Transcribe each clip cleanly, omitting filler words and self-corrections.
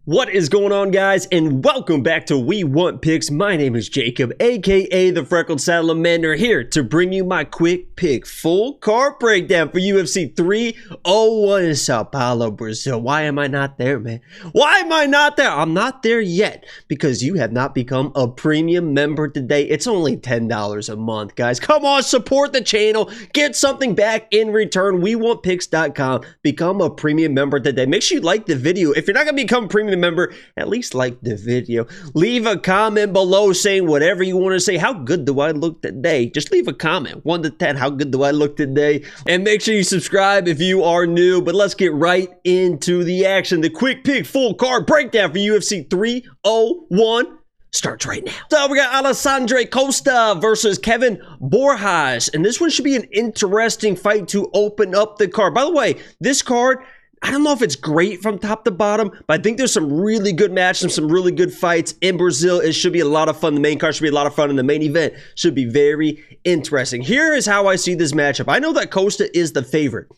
What is going on, guys, and welcome back to We Want Picks. My name is Jacob, aka the Freckled Salamander, here to bring you my quick pick full card breakdown for UFC 301 in Sao Paulo, Brazil. Why am I not there, man? Why am I not there? I'm not there yet because you have not become a premium member today. It's only $10 a month, guys. Come on, support the channel. Get something back in return. WeWantPicks.com. Become a premium member today. Make sure you like the video. If you're not going to become a premium member, at least like the video. Leave a comment below saying whatever you want to say. How good do I look today? Just leave a comment, 1 to 10. How good do I look today? And make sure you subscribe if you are new. But let's get right into the action. The quick pick full card breakdown for UFC 301 starts right now. So we got Alessandro Costa versus Kevin Borjas, and this one should be an interesting fight to open up the card. By the way, this card, I don't know if it's great from top to bottom, but I think there's some really good matches and some really good fights in Brazil. It should be a lot of fun. The main card should be a lot of fun, and the main event should be very interesting. Here is how I see this matchup. I know that Costa is the favorite.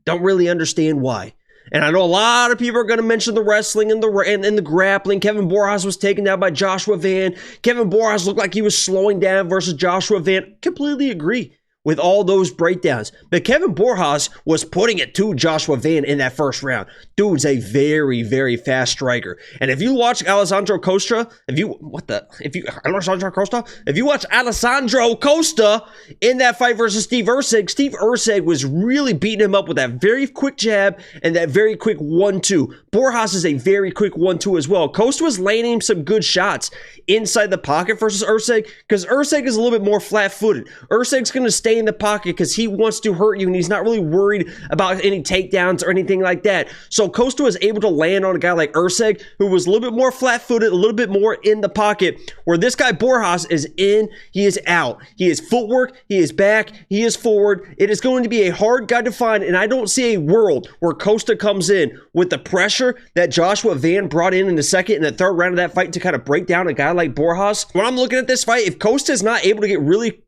Don't really understand why. And I know a lot of people are going to mention the wrestling and the grappling. Kevin Borjas was taken down by Joshua Van. Kevin Borjas looked like he was slowing down versus Joshua Van. Completely agree with all those breakdowns. But Kevin Borjas was putting it to Joshua Van in that first round. Dude's a very, very fast striker. And if you watch Alessandro Costa, if you watch Alessandro Costa in that fight versus Steve Erceg was really beating him up with that very quick jab and that very quick 1-2. Borjas is a very quick 1-2 as well. Costa was landing him some good shots inside the pocket versus Erceg because Erceg is a little bit more flat-footed. Erceg's going to stay in the pocket because he wants to hurt you and he's not really worried about any takedowns or anything like that. So Costa was able to land on a guy like Erceg, who was a little bit more flat-footed, a little bit more in the pocket, where this guy Borjas is in, he is out. He is footwork, he is back, he is forward. It is going to be a hard guy to find, and I don't see a world where Costa comes in with the pressure that Joshua Van brought in the second and the third round of that fight to kind of break down a guy like Borjas. When I'm looking at this fight, if Costa is not able to get really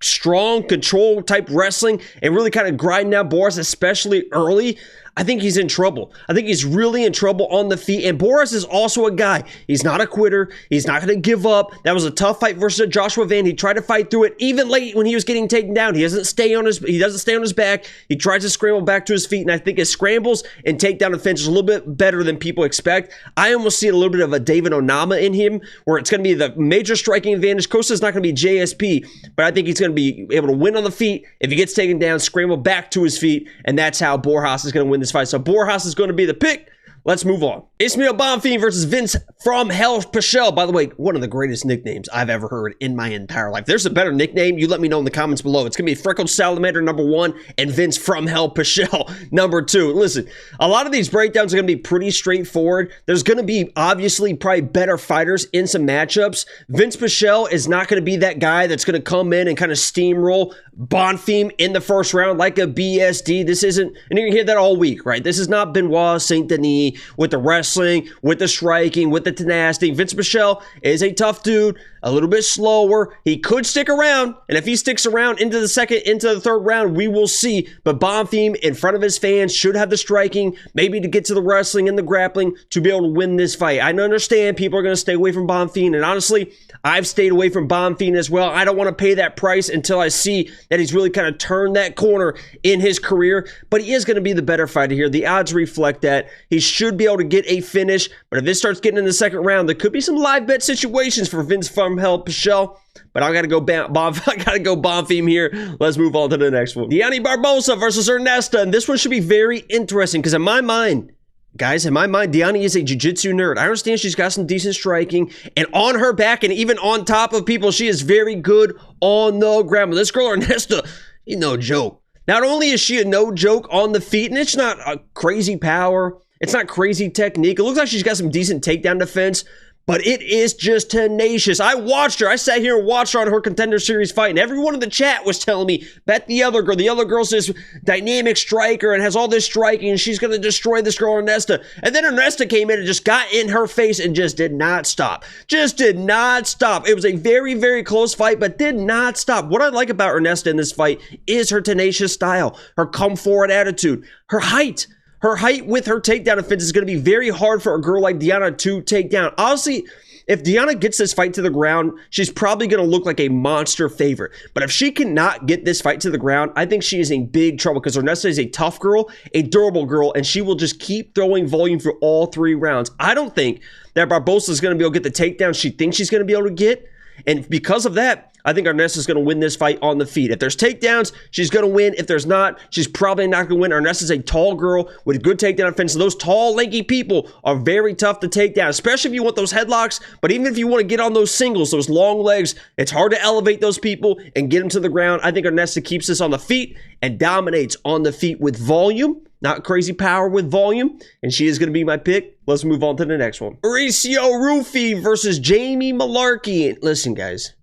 strong control type wrestling and really kind of grind down Borjas, especially early, I think he's in trouble. I think he's really in trouble on the feet. And Borjas is also a guy. He's not a quitter. He's not going to give up. That was a tough fight versus Joshua Van. He tried to fight through it even late when he was getting taken down. He doesn't stay on his back. He tries to scramble back to his feet. And I think his scrambles and takedown defense is a little bit better than people expect. I almost see a little bit of a David Onama in him, where it's going to be the major striking advantage. Costa's not going to be JSP, but I think he's going to be able to win on the feet. If he gets taken down, scramble back to his feet, and that's how Borjas is going to win this fight. So Borjas is going to be the pick. Let's move on. Ismael Bonfim versus Vinc from Hell Pichel. By the way, one of the greatest nicknames I've ever heard in my entire life. If there's a better nickname, you let me know in the comments below. It's going to be Freckled Salamander #1 and Vinc from Hell Pichel #2. Listen, a lot of these breakdowns are going to be pretty straightforward. There's going to be obviously probably better fighters in some matchups. Vinc Pichel is not going to be that guy that's going to come in and kind of steamroll Bonfim in the first round like a BSD. This isn't, and you're going to hear that all week, right? This is not Benoit Saint Denis with the wrestling, with the striking, with the tenacity. Vinc Pichel is a tough dude, a little bit slower. He could stick around, and if he sticks around into the second, into the third round, we will see. But Bonfim, in front of his fans, should have the striking, maybe to get to the wrestling and the grappling to be able to win this fight. I understand people are going to stay away from Bonfim, and honestly, I've stayed away from Bonfim as well. I don't want to pay that price until I see that he's really kind of turned that corner in his career, but he is going to be the better fighter here. The odds reflect that. He should be able to get a finish, but if this starts getting in the second round, there could be some live bet situations for Vinc from Hell Pichel. But I gotta go Bonfim here. Let's move on to the next one. Dione Barbosa versus Ernesta, and this one should be very interesting because in my mind, guys, in my mind, Dione is a jiu-jitsu nerd. I understand she's got some decent striking, and on her back and even on top of people, she is very good on the ground. But this girl, Ernesta, she's no joke. Not only is she a no joke on the feet, and it's not a crazy power, it's not crazy technique. It looks like she's got some decent takedown defense, but it is just tenacious. I watched her. I sat here and watched her on her Contender Series fight, and everyone in the chat was telling me, bet the other girl. The other girl's this dynamic striker and has all this striking, and she's going to destroy this girl, Ernesta. And then Ernesta came in and just got in her face and just did not stop. Just did not stop. It was a very, very close fight, but did not stop. What I like about Ernesta in this fight is her tenacious style, her come forward attitude, her height. Her height with her takedown defense is going to be very hard for a girl like Dione to take down. Honestly, if Dione gets this fight to the ground, she's probably going to look like a monster favorite. But if she cannot get this fight to the ground, I think she is in big trouble because Ernesta is a tough girl, a durable girl, and she will just keep throwing volume through all 3 rounds. I don't think that Barbosa is going to be able to get the takedown she thinks she's going to be able to get. And because of that, I think Ernesta is going to win this fight on the feet. If there's takedowns, she's going to win. If there's not, she's probably not going to win. Ernesta is a tall girl with good takedown defense. So those tall, lanky people are very tough to take down, especially if you want those headlocks. But even if you want to get on those singles, those long legs, it's hard to elevate those people and get them to the ground. I think Ernesta keeps this on the feet and dominates on the feet with volume. Not crazy power with volume. And she is going to be my pick. Let's move on to the next one. Mauricio Ruffy versus Jamie Mullarkey. Listen, guys,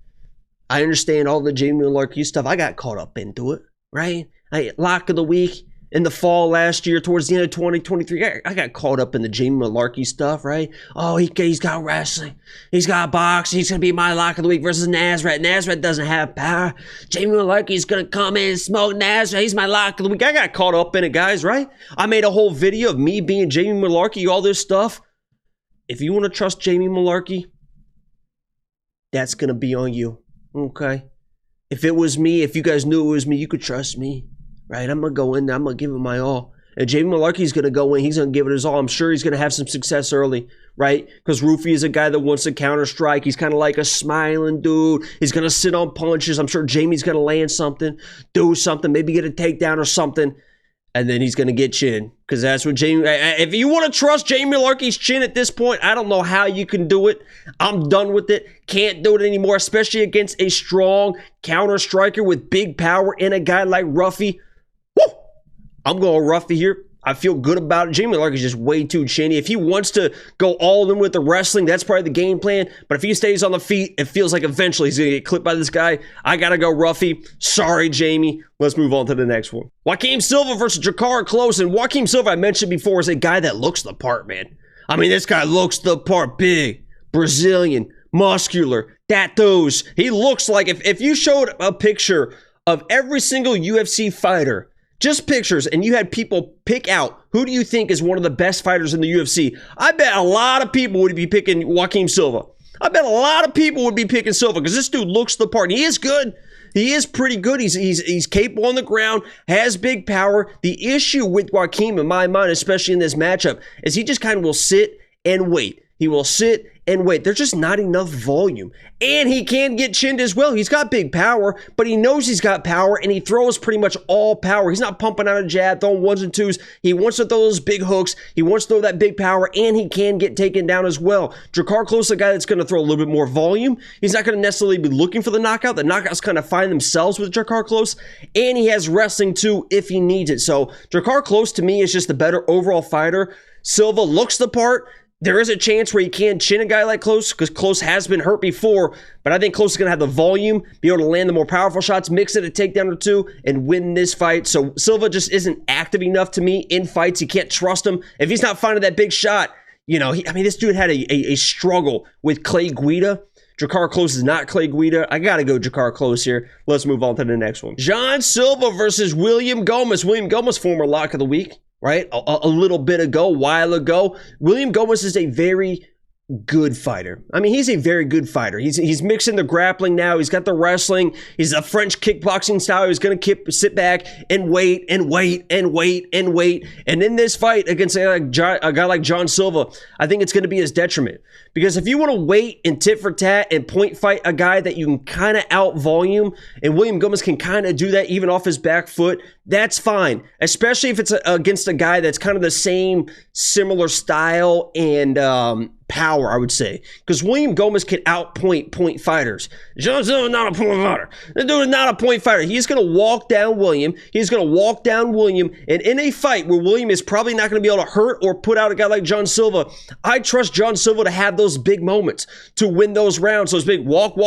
I understand all the Jamie Mullarkey stuff. I got caught up into it, right? Lock of the week in the fall last year, towards the end of 2023. I got caught up in the Jamie Mullarkey stuff, right? Oh, he's got wrestling. He's got boxing. He's going to be my lock of the week versus Nazareth. Nazareth doesn't have power. Jamie Mullarkey's going to come in and smoke Nazareth. He's my lock of the week. I got caught up in it, guys, right? I made a whole video of me being Jamie Mullarkey, all this stuff. If you want to trust Jamie Mullarkey, that's going to be on you. Okay, if it was me, if you guys knew it was me, you could trust me, right? I'm going to go in there. I'm going to give it my all. And Jamie Mullarkey's going to go in. He's going to give it his all. I'm sure he's going to have some success early, right? Because Ruffy is a guy that wants to counter strike. He's kind of like a smiling dude. He's going to sit on punches. I'm sure Jamie's going to land something, do something, maybe get a takedown or something. And then he's going to get chin. Because that's what Jamie... If you want to trust Jamie Mullarkey's chin at this point, I don't know how you can do it. I'm done with it. Can't do it anymore, especially against a strong counter striker with big power and a guy like Ruffy. Woo! I'm going Ruffy here. I feel good about it. Jamie Mullarkey is just way too chinny. If he wants to go all in with the wrestling, that's probably the game plan. But if he stays on the feet, it feels like eventually he's going to get clipped by this guy. I got to go Ruffy. Sorry, Jamie. Let's move on to the next one. Joaquim Silva versus Drakkar Klose. And Joaquim Silva, I mentioned before, is a guy that looks the part, man. I mean, this guy looks the part. Big, Brazilian, muscular, tattoos. He looks like if you showed a picture of every single UFC fighter, just pictures, and you had people pick out who do you think is one of the best fighters in the UFC, I bet a lot of people would be picking Joaquim Silva. I bet a lot of people would be picking Silva because this dude looks the part. He is good. He is pretty good. He's capable on the ground, has big power. The issue with Joaquim, in my mind, especially in this matchup, is he just kind of will sit and wait. He will sit and wait. There's just not enough volume. And he can get chinned as well. He's got big power, but he knows he's got power, and he throws pretty much all power. He's not pumping out a jab, throwing ones and twos. He wants to throw those big hooks. He wants to throw that big power, and he can get taken down as well. Drakkar Klose is a guy that's going to throw a little bit more volume. He's not going to necessarily be looking for the knockout. The knockouts kind of find themselves with Drakkar Klose, and he has wrestling too if he needs it. So Drakkar Klose, to me, is just the better overall fighter. Silva looks the part. There is a chance where he can chin a guy like Klose because Klose has been hurt before, but I think Klose is going to have the volume, be able to land the more powerful shots, mix it a takedown or two, and win this fight. So Silva just isn't active enough to me in fights. You can't trust him. If he's not finding that big shot, you know, this dude had a struggle with Clay Guida. Drakkar Klose is not Clay Guida. I got to go Drakkar Klose here. Let's move on to the next one. John Silva versus William Gomis. William Gomis, former lock of the week. Right? A little bit ago, while ago. William Gomis is a very good fighter. I mean, he's a very good fighter. He's mixing the grappling now. He's got the wrestling. He's a French kickboxing style. He's going to sit back and wait and wait and wait and wait. And in this fight against a guy like John Silva, I think it's going to be his detriment. Because if you want to wait and tit for tat and point fight a guy that you can kind of out volume, and William Gomis can kind of do that even off his back foot, that's fine. Especially if it's against a guy that's kind of the same similar style and power, I would say. Because William Gomis can point fighters. John Silva is not a point fighter. The dude is not a point fighter. He's going to walk down William. He's going to walk down William. And in a fight where William is probably not going to be able to hurt or put out a guy like John Silva, I trust John Silva to have those big moments to win those rounds. Those big walk.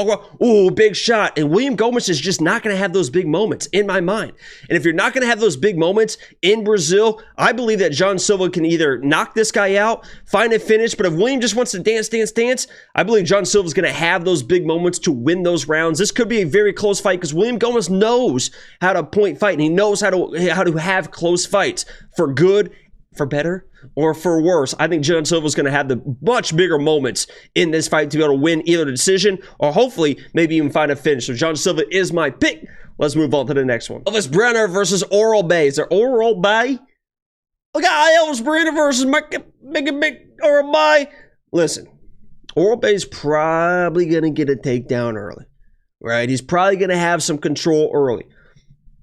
Ooh, big shot. And William Gomis is just not going to have those big moments in my mind. And if you're not going to have those big moments in Brazil, I believe that John Silva can either knock this guy out, find a finish, but if William just wants to dance, I believe John Silva is going to have those big moments to win those rounds. This could be a very close fight because William Gomis knows how to point fight, and he knows how to have close fights for good, for better or for worse, I think John Silva is going to have the much bigger moments in this fight to be able to win either the decision or hopefully maybe even find a finish. So John Silva is my pick. Let's move on to the next one. Elvis Brener versus Orolbai. Is there Orolbai? Look at Elvis Brener versus Orolbai. Listen, Orolbai is probably going to get a takedown early, right? He's probably going to have some control early.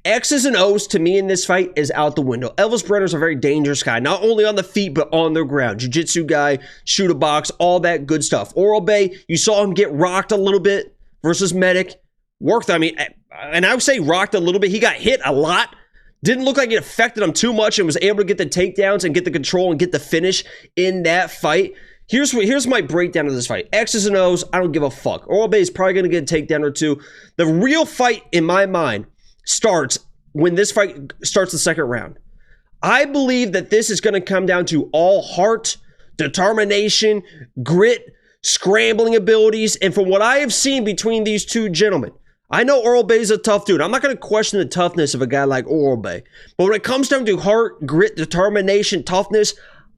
X's and O's to me in this fight is out the window. Elvis Brener's a very dangerous guy, not only on the feet, but on the ground. Jiu-jitsu guy, shoot a box, all that good stuff. Orolbai, you saw him get rocked a little bit versus Medic. Worked, I mean, and I would say rocked a little bit. He got hit a lot. Didn't look like it affected him too much and was able to get the takedowns and get the control and get the finish in that fight. Here's my breakdown of this fight. X's and O's, I don't give a fuck. Orolbai is probably going to get a takedown or two. The real fight, in my mind, starts when this fight starts the second round. I believe that this is going to come down to all heart, determination, grit, scrambling abilities, and from what I have seen between these two gentlemen, I know Orolbai is a tough dude. I'm not going to question the toughness of a guy like Orolbai, but when it comes down to heart, grit, determination, toughness,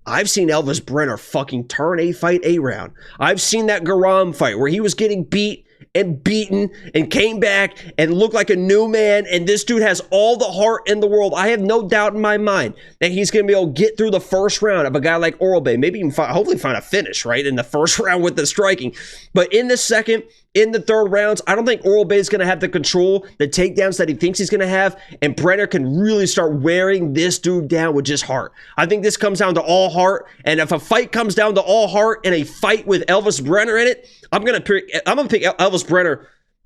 I've seen Elvis Brener fucking turn a fight around. I've seen that Garam fight where he was getting beat and beaten and came back and looked like a new man, and this dude has all the heart in the world. I have no doubt in my mind that he's going to be able to get through the first round of a guy like Orolbai, maybe even hopefully find a finish, right, in the first round with the striking. But in the second, in the third rounds, I don't think Orolbai is going to have the control, the takedowns that he thinks he's going to have, and Brener can really start wearing this dude down with just heart. I think this comes down to all heart, and if a fight comes down to all heart and a fight with Elvis Brener in it, I'm gonna pick Elvis Brener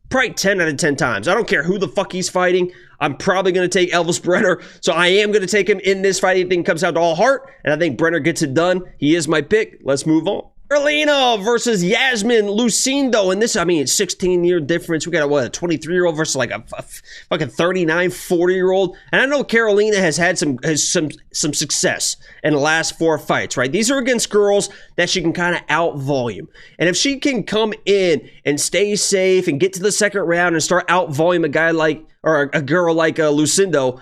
probably 10 out of 10 times. I don't care who the fuck he's fighting. I'm probably going to take Elvis Brener. So I am going to take him in this fight. I think it comes down to all heart, and I think Brener gets it done. He is my pick. Let's move on. Karolina versus Iasmin Lucindo. And this, I mean, it's 16-year difference. We got a 23-year-old versus like a fucking 39, 40-year-old. And I know Karolina has had some success in the last 4 fights, right? These are against girls that she can kind of out-volume. And if she can come in and stay safe and get to the second round and start out-volume a guy like, or a girl like Lucindo,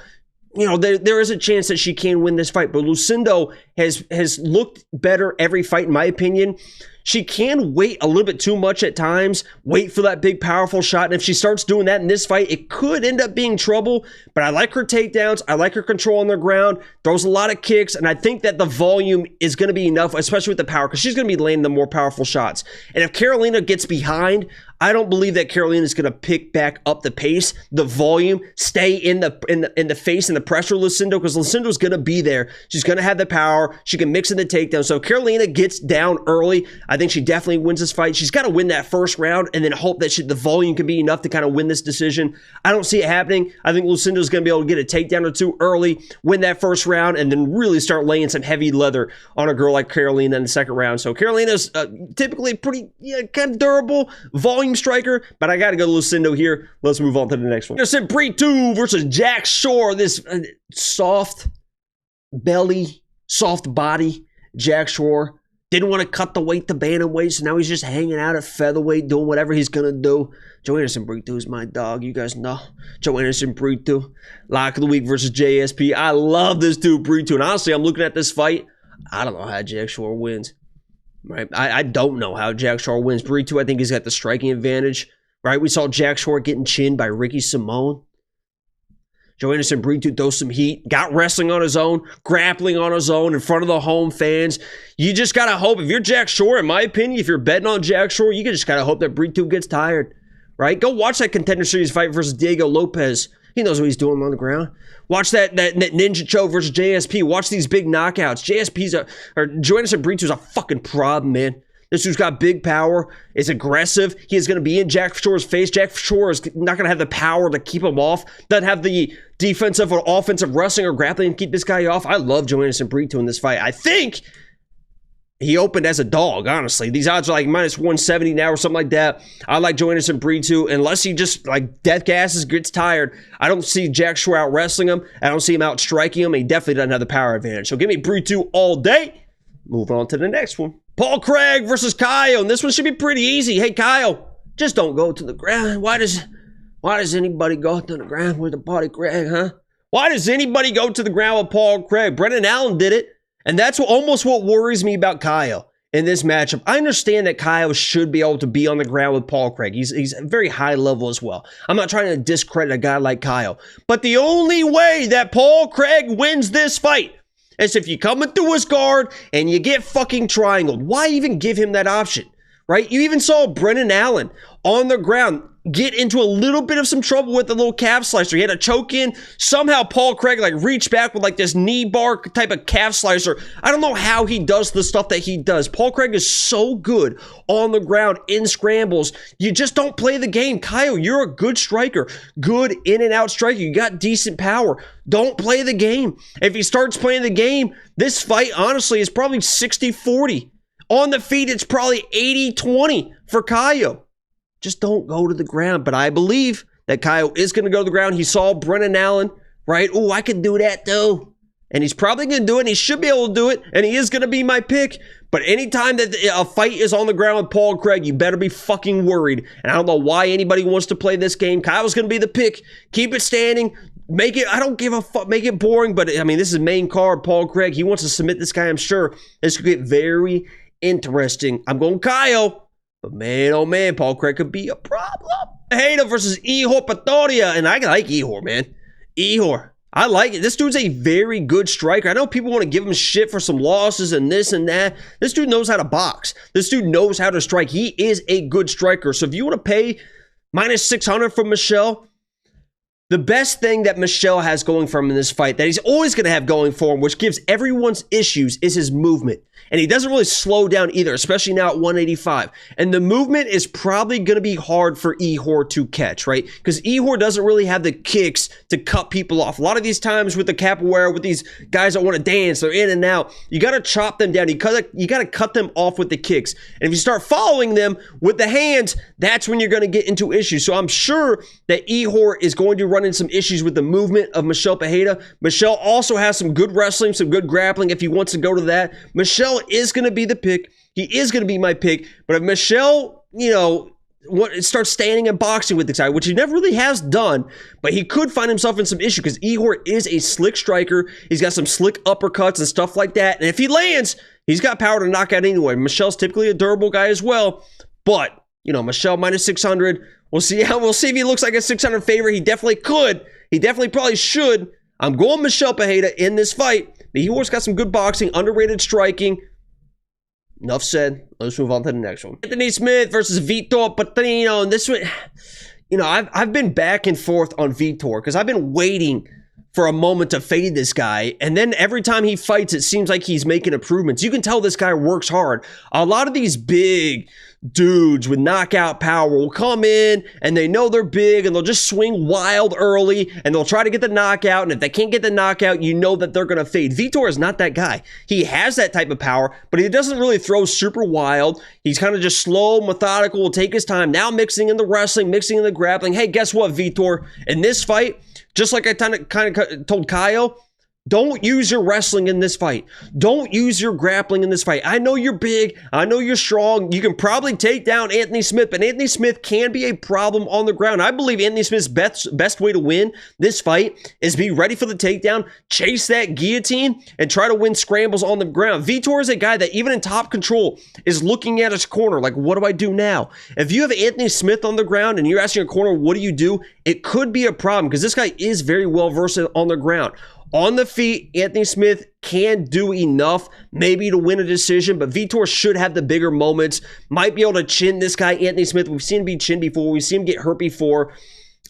you know, there is a chance that she can win this fight. But Lucindo has looked better every fight, in my opinion. She can wait a little bit too much at times, wait for that big, powerful shot. And if she starts doing that in this fight, it could end up being trouble. But I like her takedowns. I like her control on the ground. Throws a lot of kicks. And I think that the volume is going to be enough, especially with the power, because she's going to be landing the more powerful shots. And if Karolina gets behind, I don't believe that Karolina is going to pick back up the pace, the volume, stay in the face and the pressure of Lucindo, because Lucindo's going to be there. She's going to have the power. She can mix in the takedown. So if Karolina gets down early, I think she definitely wins this fight. She's got to win that first round and then hope that the volume can be enough to kind of win this decision. I don't see it happening. I think Lucindo's going to be able to get a takedown or two early, win that first round, and then really start laying some heavy leather on a girl like Karolina in the second round. So Karolina's typically pretty kind of durable volume striker, but I got to go to Lucindo here. Let's move on to the next one. Anderson Brito versus Jack Shore. This soft belly, soft body Jack Shore. Didn't want to cut the weight to bantamweight, so now he's just hanging out at featherweight, doing whatever he's going to do. Joe Anderson Brito is my dog. You guys know. Joe Anderson Brito. Lock of the week versus JSP. I love this dude, Brito. And honestly, I'm looking at this fight. I don't know how Jack Shore wins. Right? I don't know how Jack Shore wins. Brito, I think he's got the striking advantage. Right? We saw Jack Shore getting chinned by Ricky Simone. Joe Anderson Brito throws some heat, got wrestling on his own, grappling on his own in front of the home fans. You just got to hope, if you're Jack Shore, in my opinion, if you're betting on Jack Shore, you just got to hope that Brito gets tired, right? Go watch that Contender Series fight versus Diego Lopez. He knows what he's doing on the ground. Watch that Ninja Cho versus JSP. Watch these big knockouts. Joe Anderson Brito's a fucking problem, man. This dude's got big power, is aggressive. He is going to be in Jack Shore's face. Jack Shore is not going to have the power to keep him off. Doesn't have the defensive or offensive wrestling or grappling to keep this guy off. I love Joe Anderson Brito in this fight. I think he opened as a dog, honestly. These odds are like minus 170 now or something like that. I like Joe Anderson Brito. Unless he just like death gasses, gets tired, I don't see Jack Shore out wrestling him. I don't see him out striking him. He definitely doesn't have the power advantage. So give me Brito all day. Move on to the next one. Paul Craig versus Kyle, and this one should be pretty easy. Hey, Kyle, just don't go to the ground. Why does anybody go to the ground with the Paul Craig, huh? Why does anybody go to the ground with Paul Craig? Brendan Allen did it, And that's almost what worries me about Kyle in this matchup. I understand that Kyle should be able to be on the ground with Paul Craig. He's very high level as well. I'm not trying to discredit a guy like Kyle. But the only way that Paul Craig wins this fight is if you come into his guard and you get fucking triangled. Why even give him that option, right? You even saw Brennan Allen on the ground get into a little bit of some trouble with the little calf slicer. He had a choke in. Somehow Paul Craig like reached back with like this knee bar type of calf slicer. I don't know how he does the stuff that he does. Paul Craig is so good on the ground in scrambles. You just don't play the game. Kyle, you're a good striker. Good in and out striker. You got decent power. Don't play the game. If he starts playing the game, this fight honestly is probably 60-40. On the feet, it's probably 80-20 for Kyle. Just don't go to the ground. But I believe that Kyle is going to go to the ground. He saw Brennan Allen, right? Oh, I can do that though. And he's probably going to do it. And he should be able to do it. And he is going to be my pick. But anytime that a fight is on the ground with Paul Craig, you better be fucking worried. And I don't know why anybody wants to play this game. Kyle's going to be the pick. Keep it standing. Make it, I don't give a fuck, make it boring. But I mean, this is main card. Paul Craig, he wants to submit this guy, I'm sure. This could get very interesting. I'm going Kyle. But man, oh man, Paul Craig could be a problem. Hater versus Ihor Pantoja. And I like Ihor, man. Ihor. I like it. This dude's a very good striker. I know people want to give him shit for some losses and this and that. This dude knows how to box. This dude knows how to strike. He is a good striker. So if you want to pay minus 600 for Michel, the best thing that Michel has going for him in this fight, that he's always going to have going for him, which gives everyone's issues, is his movement. And he doesn't really slow down either, especially now at 185. And the movement is probably going to be hard for Ihor to catch, right? Because Ihor doesn't really have the kicks to cut people off. A lot of these times with the capoeira, with these guys that want to dance, they're in and out. You got to chop them down. You got to cut them off with the kicks. And if you start following them with the hands, that's when you're going to get into issues. So I'm sure that Ihor is going to run into some issues with the movement of Michel Pereira. Michel also has some good wrestling, some good grappling if he wants to go to that. Michel is going to be the pick. He is going to be my pick. But if Michel, starts standing and boxing with this guy, which he never really has done, but he could find himself in some issue because Ihor is a slick striker. He's got some slick uppercuts and stuff like that. And if he lands, he's got power to knock out anyway. Michel's typically a durable guy as well. But, Michel minus 600. We'll see if he looks like a 600 favorite. He definitely could. He definitely probably should. I'm going Michel Pereira in this fight. But Ihor's got some good boxing, underrated striking. Enough said. Let's move on to the next one. Anthony Smith versus Vitor Petrino. And this one, I've been back and forth on Vitor because I've been waiting for a moment to fade this guy. And then every time he fights, it seems like he's making improvements. You can tell this guy works hard. A lot of these big dudes with knockout power will come in and they know they're big and they'll just swing wild early and they'll try to get the knockout. And if they can't get the knockout, you know that they're going to fade. Vitor is not that guy. He has that type of power, but he doesn't really throw super wild. He's kind of just slow, methodical, will take his time. Now mixing in the wrestling, mixing in the grappling. Hey, guess what, Vitor? In this fight, just like I kind of told Kyle, don't use your wrestling in this fight. Don't use your grappling in this fight. I know you're big. I know you're strong. You can probably take down Anthony Smith, but Anthony Smith can be a problem on the ground. I believe Anthony Smith's best way to win this fight is be ready for the takedown, chase that guillotine, and try to win scrambles on the ground. Vitor is a guy that even in top control is looking at his corner like, what do I do now? If you have Anthony Smith on the ground and you're asking your corner, what do you do? It could be a problem because this guy is very well versed on the ground. On the feet, Anthony Smith can do enough maybe to win a decision, but Vitor should have the bigger moments. Might be able to chin this guy, Anthony Smith. We've seen him be chinned before. We've seen him get hurt before.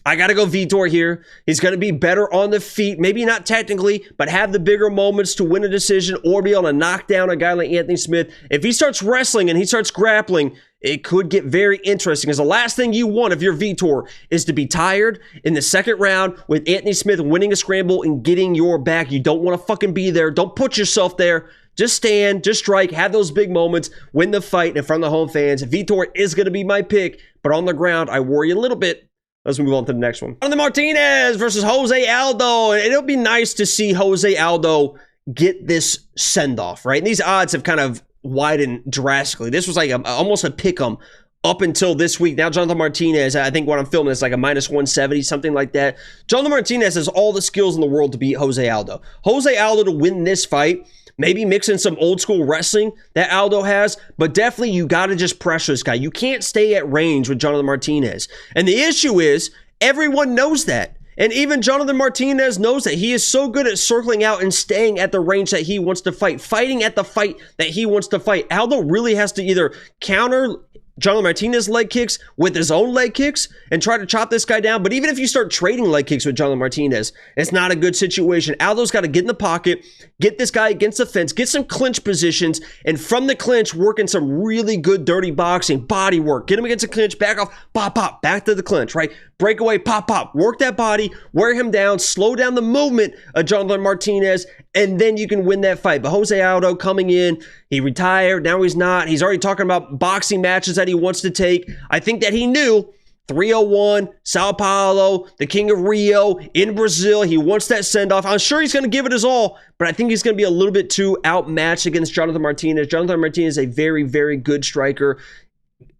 I got to go Vitor here. He's going to be better on the feet. Maybe not technically, but have the bigger moments to win a decision or be able to knock down a guy like Anthony Smith. If he starts wrestling and he starts grappling, it could get very interesting because the last thing you want if you're Vitor is to be tired in the second round with Anthony Smith winning a scramble and getting your back. You don't want to fucking be there. Don't put yourself there. Just stand, just strike, have those big moments, win the fight in front of the home fans. Vitor is going to be my pick, but on the ground, I worry a little bit. Let's move on to the next one. Jonathan Martinez versus Jose Aldo. And it'll be nice to see Jose Aldo get this send-off, right? And these odds have kind of widened drastically. This was like almost a pick-em up until this week. Now Jonathan Martinez, I think what I'm filming is like a minus 170, something like that. Jonathan Martinez has all the skills in the world to beat Jose Aldo. Jose Aldo to win this fight maybe mix in some old school wrestling that Aldo has, but definitely you got to just pressure this guy. You can't stay at range with Jonathan Martinez. And the issue is, everyone knows that. And even Jonathan Martinez knows that. He is so good at circling out and staying at the range that he wants to fight, fighting at the fight that he wants to fight. Aldo really has to either counter Jonathan Martinez's leg kicks with his own leg kicks and try to chop this guy down. But even if you start trading leg kicks with Jonathan Martinez, it's not a good situation. Aldo's got to get in the pocket, get this guy against the fence, get some clinch positions, and from the clinch, work in some really good dirty boxing, body work. Get him against the clinch, back off, pop, pop, back to the clinch, right? Breakaway, pop, pop, work that body, wear him down, slow down the movement of Jonathan Martinez, and then you can win that fight. But Jose Aldo coming in, he retired, now he's not. He's already talking about boxing matches that he wants to take. I think that he knew 301, Sao Paulo, the King of Rio, in Brazil. He wants that send-off. I'm sure he's going to give it his all, but I think he's going to be a little bit too outmatched against Jonathan Martinez. Jonathan Martinez is a very, very good striker.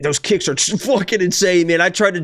Those kicks are just fucking insane, man. I tried to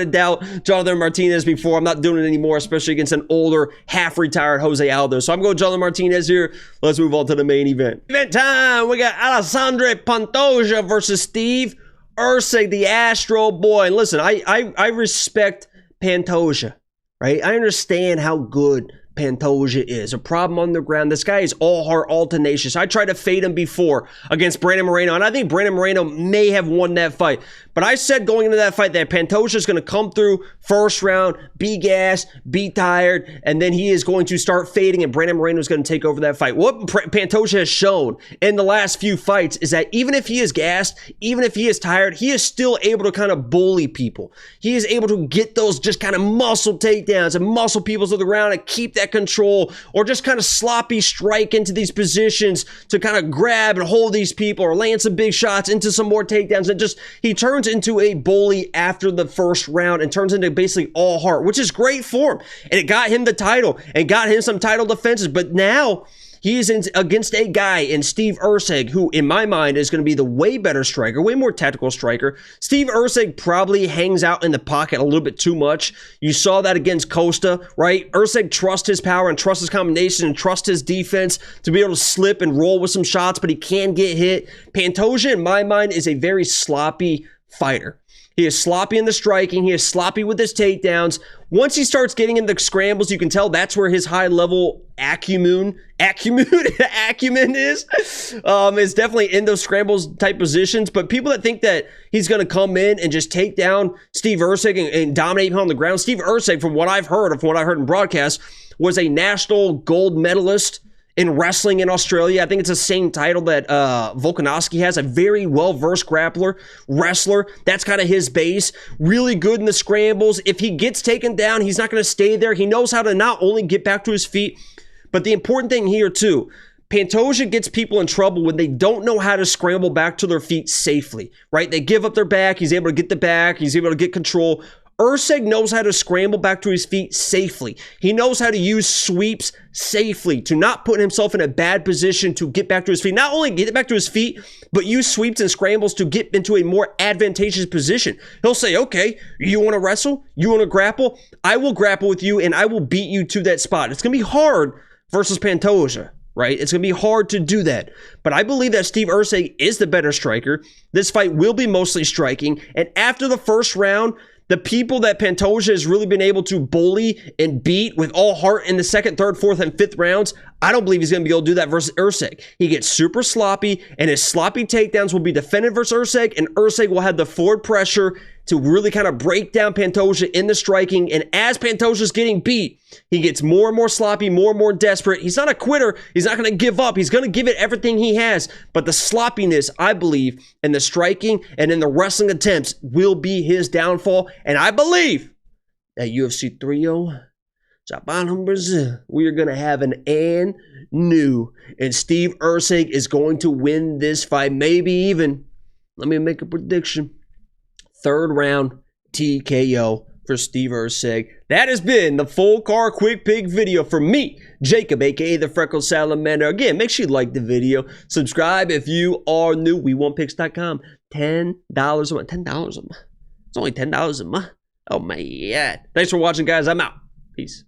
doubt Jonathan Martinez before. I'm not doing it anymore, especially against an older, half-retired Jose Aldo. So I'm going Jonathan Martinez here. Let's move on to the main event. Event time. We got Alessandro Pantoja versus Steve Erceg, the Astro Boy. And listen, I respect Pantoja, right? I understand how good Pantoja is. A problem on the ground. This guy is all heart, all tenacious. I tried to fade him before against Brandon Moreno, and I think Brandon Moreno may have won that fight. But I said going into that fight that Pantoja is going to come through first round, be gassed, be tired, and then he is going to start fading, and Brandon Moreno is going to take over that fight. What Pantoja has shown in the last few fights is that even if he is gassed, even if he is tired, he is still able to kind of bully people. He is able to get those just kind of muscle takedowns and muscle people to the ground and keep that control, or just kind of sloppy strike into these positions to kind of grab and hold these people, or land some big shots into some more takedowns, and just he turns into a bully after the first round and turns into basically all heart, which is great for him, and it got him the title and got him some title defenses. But now he is against a guy in Steve Erceg, who in my mind is going to be the way better striker, way more tactical striker. Steve Erceg probably hangs out in the pocket a little bit too much. You saw that against Costa, right? Erceg trusts his power and trusts his combination and trusts his defense to be able to slip and roll with some shots, but he can get hit. Pantoja, in my mind, is a very sloppy fighter. He is sloppy in the striking. He is sloppy with his takedowns. Once he starts getting into scrambles, you can tell that's where his high-level acumen is. It's definitely in those scrambles type positions. But people that think that he's going to come in and just take down Steve Erceg and dominate him on the ground. Steve Erceg, from what I've heard, in broadcasts, was a national gold medalist in wrestling in Australia. I think it's the same title that Volkanovski has, a very well-versed wrestler. That's kind of his base. Really good in the scrambles. If he gets taken down, he's not going to stay there. He knows how to not only get back to his feet, but the important thing here too, Pantoja gets people in trouble when they don't know how to scramble back to their feet safely, right? They give up their back. He's able to get the back. He's able to get control. Erceg knows how to scramble back to his feet safely. He knows how to use sweeps safely to not put himself in a bad position to get back to his feet. Not only get back to his feet, but use sweeps and scrambles to get into a more advantageous position. He'll say, okay, you want to wrestle? You want to grapple? I will grapple with you and I will beat you to that spot. It's going to be hard versus Pantoja, right? It's going to be hard to do that. But I believe that Steve Erceg is the better striker. This fight will be mostly striking. And after the first round, the people that Pantoja has really been able to bully and beat with all heart in the second, third, fourth, and fifth rounds, I don't believe he's going to be able to do that versus Erceg. He gets super sloppy, and his sloppy takedowns will be defended versus Erceg, and Erceg will have the forward pressure to really kind of break down Pantoja in the striking. And as Pantoja's getting beat, he gets more and more sloppy, more and more desperate. He's not a quitter. He's not going to give up. He's going to give it everything he has. But the sloppiness, I believe, in the striking and in the wrestling attempts will be his downfall. And I believe that UFC 30, Japan, Brazil, we are going to have an and new. And Steve Erceg is going to win this fight. Maybe even, let me make a prediction, third round TKO for Steve Erceg. That has been the full car quick pick video for me, Jacob, aka the Freckle Salamander. Again, make sure you like the video. Subscribe if you are new. WeWantPicks.com. $10 a month. $10 a month. It's only $10 a month. Oh my God. Thanks for watching, guys. I'm out. Peace.